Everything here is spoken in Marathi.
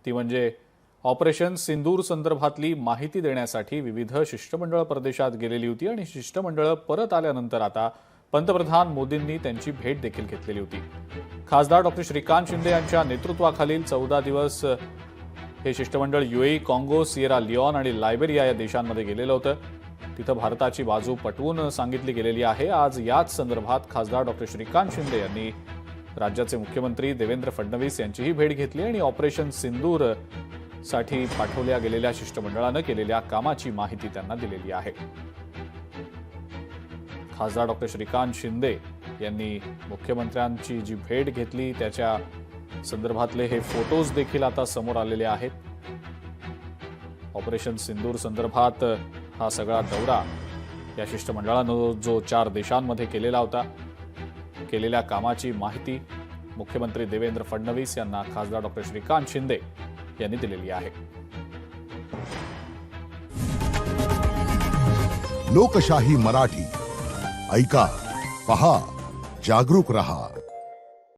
ती म्हणजे ऑपरेशन सिंदूर संदर्भातली माहिती देण्यासाठी विविध शिष्टमंडळ प्रदेशात गेलेली होती आणि शिष्टमंडळ परत आल्यानंतर आता पंतप्रधान मोदींनी त्यांची भेट देखील घेतलेली होती। खासदार डॉक्टर श्रीकांत शिंदे यांच्या नेतृत्वाखालील 14 दिवस हे शिष्टमंडळ यूएई, काँगो, सिएरा लिओन आणि लायबेरिया या देशांमध्ये गेलेलं होतं। तिथं भारताची बाजू पटवून सांगितली गेलेली आहे। आज याच संदर्भात खासदार डॉक्टर श्रीकांत शिंदे यांनी राज्याचे मुख्यमंत्री देवेंद्र फडणवीस यांचीही भेट घेतली आणि ऑपरेशन सिंदूर साठी पाठवल्या गेलेल्या शिष्टमंडळानं केलेल्या कामाची माहिती त्यांना दिलेली आहे। खासदार डॉक्टर श्रीकांत शिंदे यांनी मुख्यमंत्र्यांची जी भेट घेतली त्याच्या संदर्भातले हे फोटोज देखील आता समोर आलेले आहेत। ऑपरेशन सिंदूर संदर्भात हा सगळा दौरा या शिष्टमंडळानं जो 4 देशांमध्ये केलेला होता, केलेल्या कामाची माहिती मुख्यमंत्री देवेंद्र फडणवीस यांना खासदार डॉक्टर श्रीकांत शिंदे यांनी दिलेली आहे। लोकशाही मराठी ऐका, पहा, जागरूक रहा।